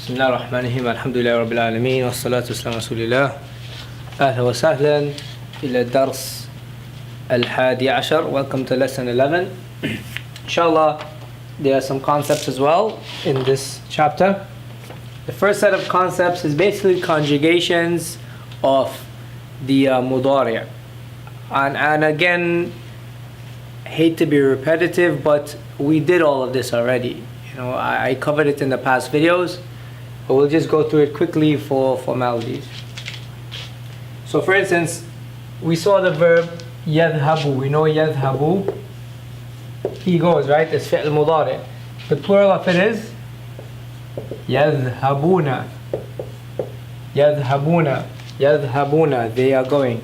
بسم الله الرحمن الرحيم الحمد لله رب العالمين والصلاة والسلام على رسول الله. أهلا وسهلا إلى الدرس 11. Welcome to lesson 11. Inshallah, there are some concepts as well in this chapter. The first set of concepts is basically conjugations of the mudari'. And again, hate to be repetitive, but we did all of this already. You know, I covered it in the past videos, but we'll just go through it quickly for formalities. So for instance, we saw the verb yadhabu. We know yadhabu, he goes, right? It's fi'l mudari'. The plural of it is yadhabuna. Yadhabuna. Yadhabuna. They are going.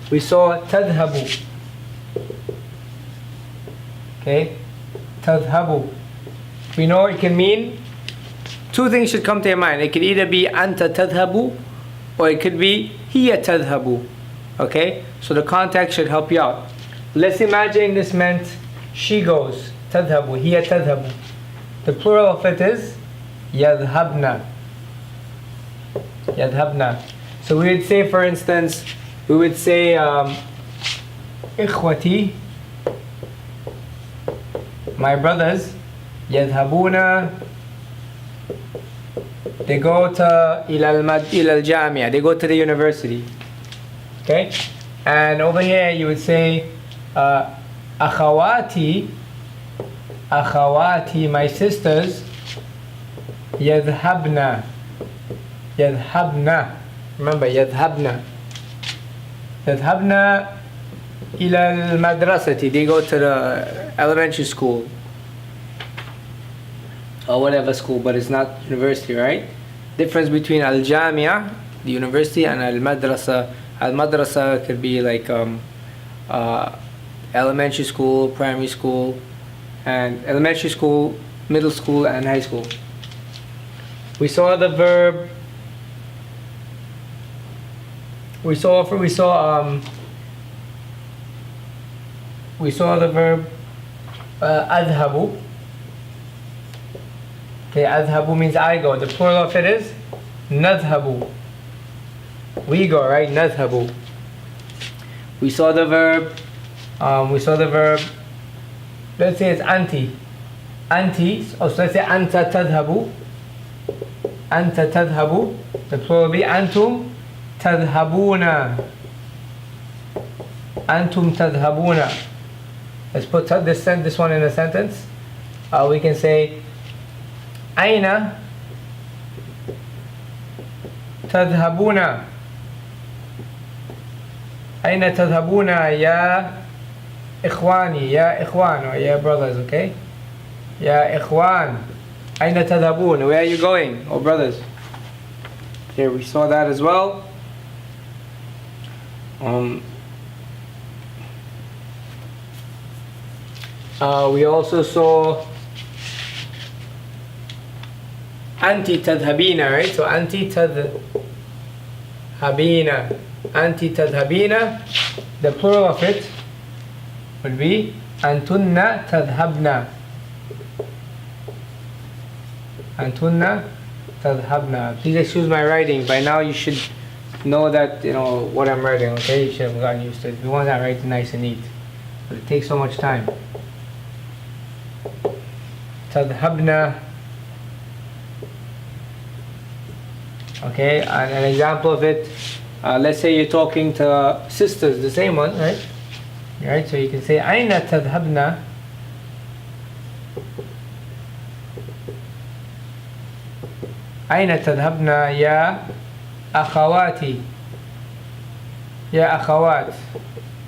We saw tadhabu. Okay? Tadhabu. We know it can mean, two things should come to your mind. It could either be anta tadhabu, or it could be hiya tadhabu. Okay? So the context should help you out. Let's imagine this meant she goes. Tadhabu. Hiya tadhabu. The plural of it is yadhabna. Yadhabna. So we would say, for instance, we would say ikhwati, my brothers, yadhabuna, they go to ilal jamia, they go to the university. Okay? And over here you would say akhawati, my sisters, yadhabna. Yadhabna. Remember, yadhabna. Yadhabna ila al-madrasati. They go to the elementary school or whatever school, but it's not university, right? Difference between al-jamia, the university, and al-madrasa. Al-madrasa could be like elementary school, primary school, and elementary school, middle school, and high school. We saw the verb. We saw the verb adhabu. Okay, adhabu means I go. The plural of it is nadhabu. We go, right? Nadhabu. We saw the verb. Let's say it's anti. Anti. Oh, so let's say anta tadhabu. Anta tadhabu. The plural will be antum tadhabuna. Antum tadhabuna. Let's put this one in a sentence. We can say aina tadhabuna. Aina tadhabuna ya ikhwani, ya ikhwan, or ya brothers, okay? Ya ikhwan. Aina tadhabuna. Where are you going, oh brothers? Here we saw that as well. We also saw anti tadhabina, right? So anti tadhabina. Anti tadhabina. The plural of it would be antunna tadhabna. Antunna tadhabna. Please excuse my writing. By now you should know that, you know, what I'm writing, okay? You should have gotten used to it. We want that writing nice and neat, but it takes so much time. Tadhabna. Okay, and an example of it, let's say you're talking to sisters, the same one, right? Right, so you can say aina tadhabna. Aina tadhabna ya akhawati. Ya akhawat.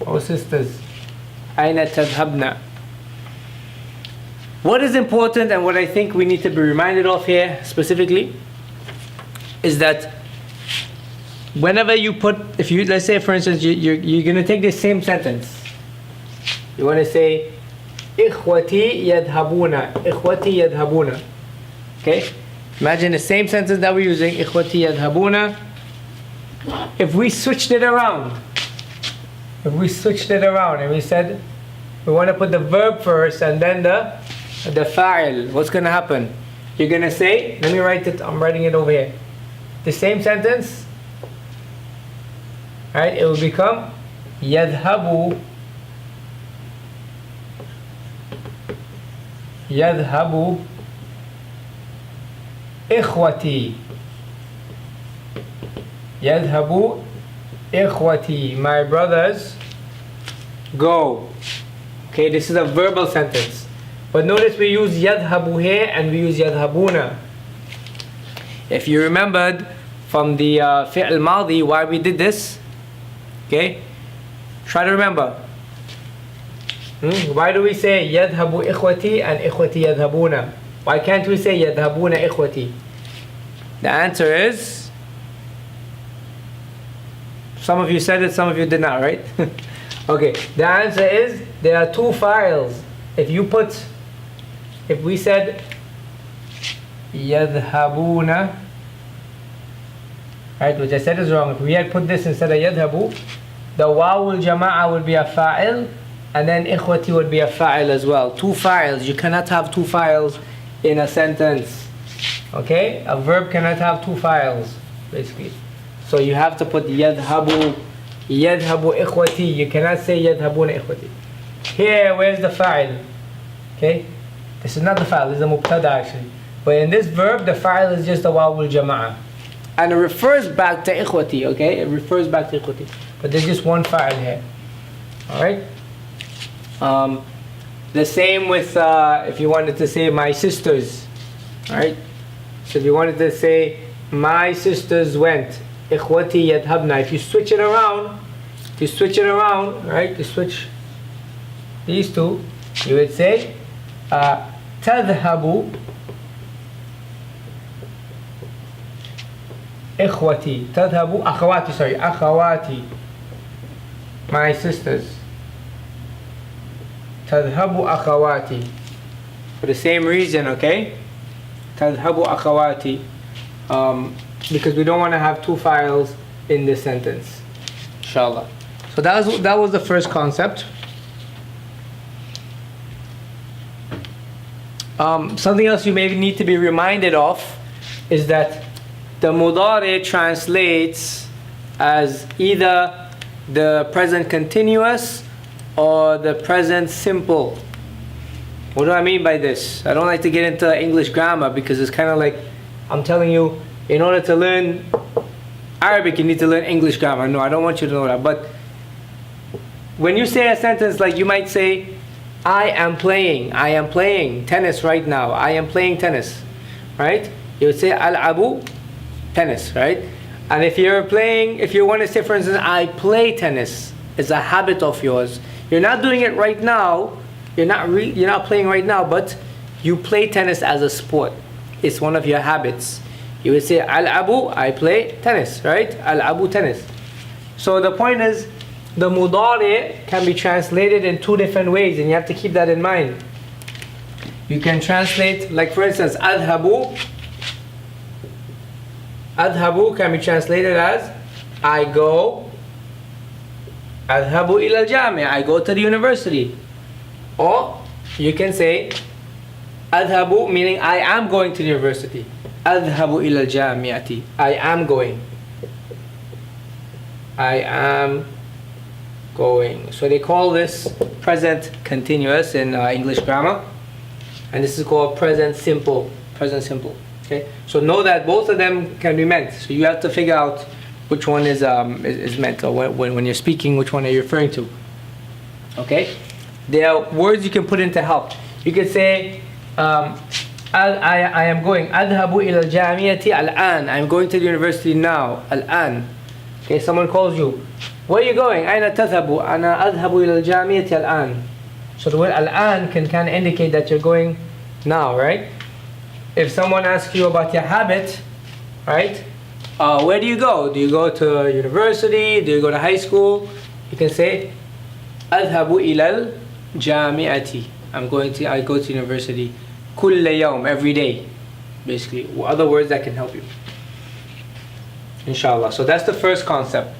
Oh sisters. Aina tadhabna. What is important, and what I think we need to be reminded of here specifically, is that whenever you put, let's say for instance, you're going to take this same sentence. You want to say ikhwati yadhabuna. Ikhwati yadhabuna. Okay? Imagine the same sentence that we're using, ikhwati yadhabuna. If we switched it around, and we said we want to put the verb first and then the fa'il, what's going to happen? you're going to say, let me write it, I'm writing it over here. The same sentence, right? It will become يذهب إخوتي. يذهب إخوتي, my brothers go. Okay, this is a verbal sentence. But notice we use يذهب here and we use يذهبون. If you remembered from the fi'l madi why we did this, okay, try to remember. Why do we say يذهب إخوتي and إخوتي يذهبون? Why can't we say يذهبون إخوتي? The answer is, some of you said it, some of you did not, right? Okay, the answer is there are two files. If we said يذهبون, right, which I said is wrong. If we had put this instead of يذهبوا, the wawul jama'a would be a fa'il, and then ikhwati would be a fa'il as well. Two files. You cannot have two files in a sentence. Okay? A verb cannot have two files, basically. So you have to put يذهبوا إخوتي. You cannot say يذهبون إخوتي. Here, where's the fa'il? Okay? This is not the fa'il, this is a mubtada actually. But in this verb, the fa'il is just the wawul jama'a. And it refers back to ikhwati, okay? It refers back to ikhwati. But there's just one fa'il here. Alright? The same with if you wanted to say my sisters. Alright? So if you wanted to say my sisters went, ikhwati yadhabna. If you switch it around, right? You switch these two, you would say tadhabu ikhwati. Tadhabu akhawati, sorry, akhawati. My sisters. Tadhabu akhawati. For the same reason, okay? Tadhabu akhawati. Because we don't want to have two files in this sentence. Inshallah. So that was the first concept. Something else you may need to be reminded of is that the mudari translates as either the present continuous or the present simple. What do I mean by this? I don't like to get into English grammar because it's kind of like I'm telling you, in order to learn Arabic you need to learn English grammar. No, I don't want you to know that. But when you say a sentence, like you might say, I am playing tennis right now. I am playing tennis, right? You would say al-abu, tennis, right? And if you want to say, for instance, I play tennis, it's a habit of yours. You're not doing it right now. You're not playing right now, but you play tennis as a sport. It's one of your habits. You would say al-abu, I play tennis, right? Al-abu, tennis. So the point is, the mudari can be translated in two different ways, and you have to keep that in mind. You can translate, like for instance, adhabu. Adhabu can be translated as I go. Adhabu ila al-jami', I go to the university. Or you can say adhabu, meaning I am going to the university. Adhabu ila al-jami'ati, I am going. I am going. So they call this present continuous in English grammar, and this is called present simple. Present simple. Okay. So know that both of them can be meant. So you have to figure out which one is meant, or when you're speaking, which one are you referring to. Okay. There are words you can put in to help. You could say, I am going. Adhabu ila al-jami'ati al-an. I'm going to the university now. Al-an. Okay. Someone calls you. Where are you going? Aina tadhabu? Ana adhabu ila al-jami'ati al-an. So the word al-an can kind of indicate that you're going now, right? If someone asks you about your habit, right? Where do you go? Do you go to university? Do you go to high school? You can say, adhabu ila al-jami'ati. I go to university. Kulla yawm, every day. Basically, other words that can help you. Inshallah. So that's the first concept.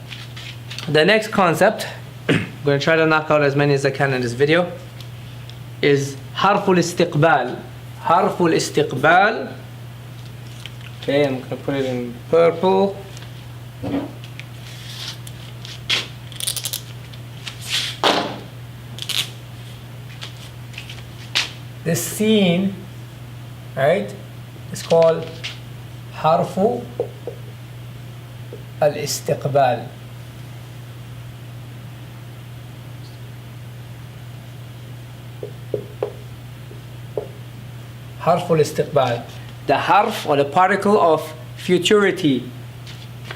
The next concept, I'm going to try to knock out as many as I can in this video, is harful istiqbal. Harful istiqbal Okay, I'm gonna put it in purple. This scene, right, is called harfu al-istiqbal. Harfu al-istiqbal. The harf or the particle of futurity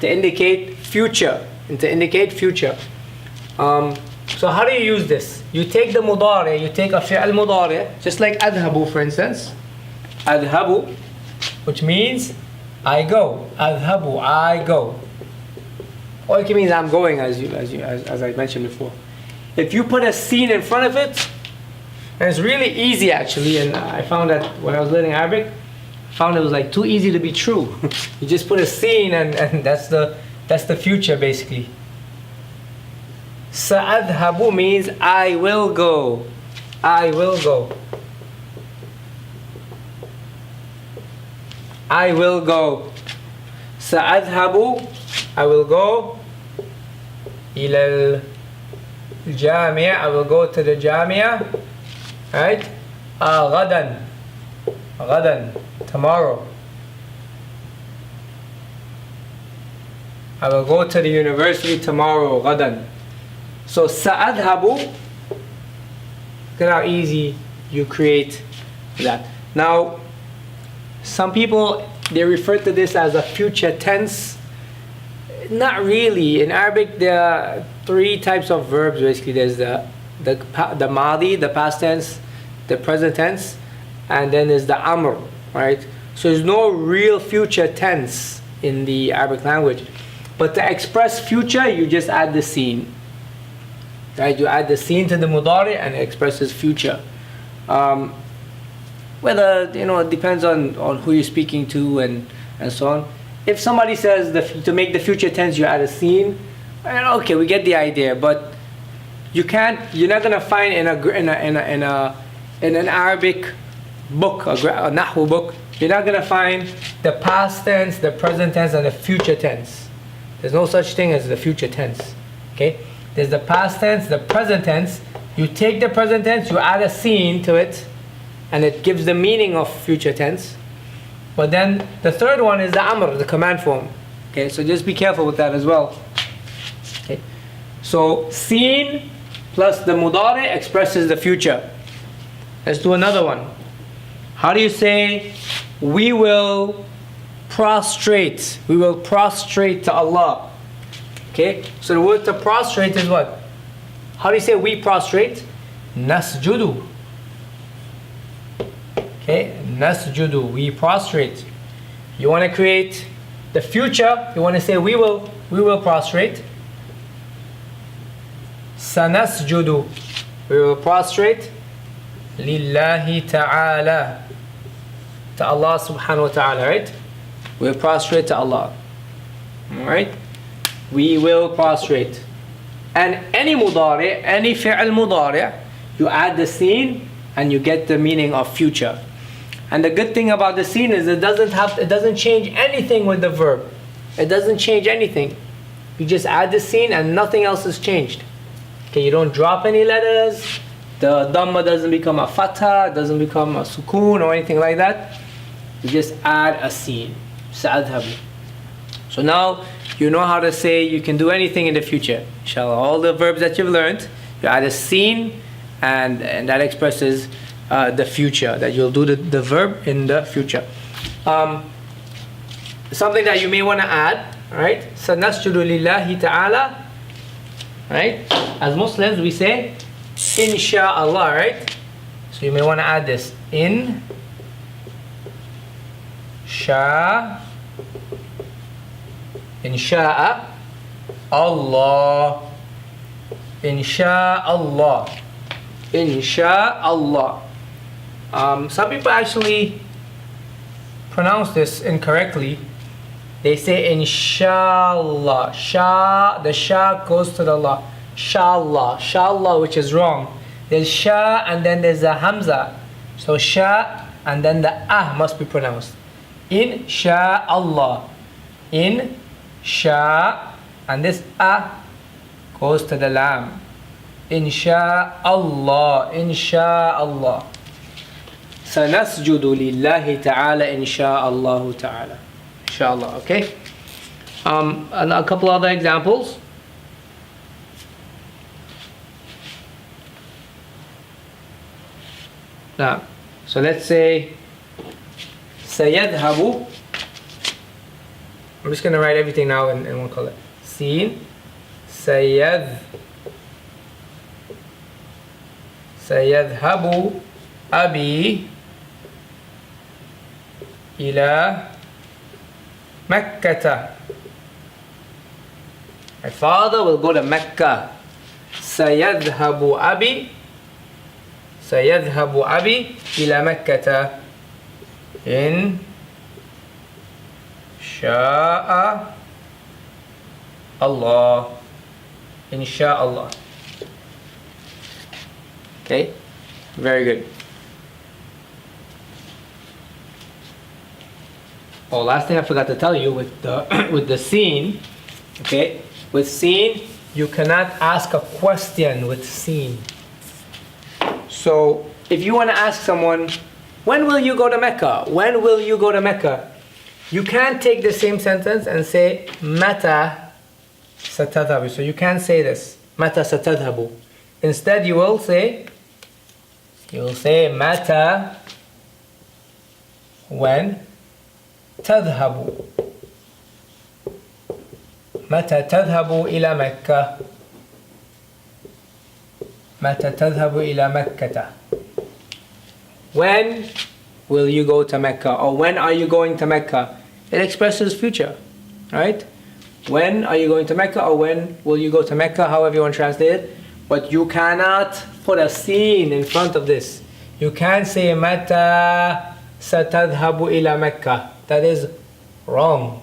to indicate future. So how do you use this? You take the mudari, you take a fi'al mudari, just like adhabu for instance. Adhabu, which means I go. Adhabu, I go. Or it means I'm going, as I mentioned before. If you put a sin in front of it, and it's really easy actually, and I found that when I was learning Arabic, I found it was like too easy to be true. You just put a sin and that's the future basically. Sa'adhabu means I will go. I will go. I will go. Sa'adhabu, I will go. Ila al-jami'a, I will go to the jami'a. Right? Ghadan. Ghadan, tomorrow. I will go to the university tomorrow. Ghadan. So sa'adhabu, look at how easy you create that. Now, some people, they refer to this as a future tense. Not really. In Arabic, there are three types of verbs basically. There's the madi, the past tense, the present tense, and then there's the amr, right? So there's no real future tense in the Arabic language. But to express future, you just add the sin. Right? You add the sin to the mudari and it expresses future. Whether, it depends on who you're speaking to and so on. If somebody says to make the future tense you add a sin, okay, we get the idea. But you're not gonna find in an Arabic book, a nahwu book, you're not gonna find the past tense, the present tense, and the future tense. There's no such thing as the future tense. Okay? There's the past tense, the present tense. You take the present tense, you add a sin to it, and it gives the meaning of future tense. But then the third one is the amr, the command form. Okay, so just be careful with that as well. Okay, so sin plus the mudari expresses the future. Let's do another one. How do you say we will prostrate? We will prostrate to Allah. Okay, so the word to prostrate is what? How do you say we prostrate? Nasjudu. Okay, nasjudu, we prostrate. You want to create the future, you want to say we will prostrate. Sanasjudu, we will prostrate. Lillahi ta'ala, to Allah subhanahu wa ta'ala, right? We will prostrate to Allah. Alright? We will prostrate. And any mudari, any fi'al mudari, you add the sin and you get the meaning of future. And the good thing about the sin is it doesn't change anything with the verb. It doesn't change anything. You just add the sin and nothing else is changed. Okay, you don't drop any letters. The dhamma doesn't become a fatha, it doesn't become a sukoon or anything like that. You just add a sin. Sa'adhabu. So now you know how to say you can do anything in the future. Inshallah, all the verbs that you've learned, you add a sin and that expresses the future, that you'll do the verb in the future. Something that you may want to add, right? Sanasjudu lillahi ta'ala, right? As Muslims we say insha'Allah, right? So you may want to add this in Insha'a Allah. Insha'Allah. Insha'Allah. Some people actually pronounce this incorrectly. They say inshallah. The sha goes to the la. Shallah. Shallah, which is wrong. There's sha and then there's a hamza. So sha and then the ah must be pronounced. Insha'Allah. Insha, and this a goes to the lam. Insha'Allah. Insha'Allah. Sanasjudu lillahi ta'ala insha'Allah ta'ala. Inshallah, okay? And a couple other examples. Now, so let's say sayadhabu. I'm just going to write everything now in one color. Sin, sayadhabu abi ila Makkah. My father will go to Mecca. Sayadhabu abi ila Makkah. In Sha'a Allah. Insha'Allah. Okay, very good. Oh, last thing I forgot to tell you with the scene. Okay, with scene you cannot ask a question with scene. So if you want to ask someone, when will you go to Mecca? When will you go to Mecca? You can't take the same sentence and say Mata satadhabu. So you can't say this, Mata satadhabu. Instead you will say Mata, when tadhabu. Mata tadhabu ila Mecca. Mata tadhabu ila Makkah. When will you go to Mecca? Or when are you going to Mecca? It expresses future, right? When are you going to Mecca, or when will you go to Mecca, however you want to translate it. But you cannot put a scene in front of this. You can't say Mata satadhabu ila Mecca. That is wrong.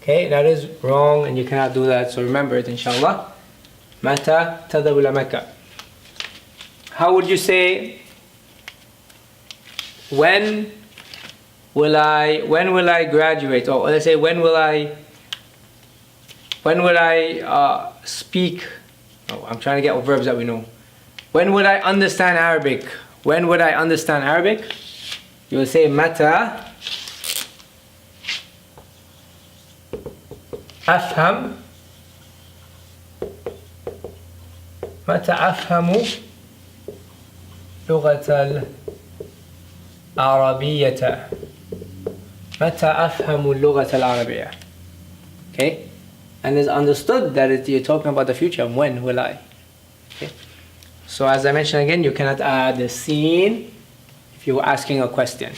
Okay, that is wrong and you cannot do that. So remember it, inshallah. Mata tadhabu ila Mecca. How would you say, when will I graduate? Or let's say, when will I speak? Oh, I'm trying to get verbs that we know. When would I understand Arabic? When would I understand Arabic? You will say Mata afham. Mata afhamu لغة العربية. متى أفهم اللغة العربية. Okay, and it's understood that you're talking about the future. When will I? Okay, so as I mentioned again, you cannot add the scene if you're asking a question.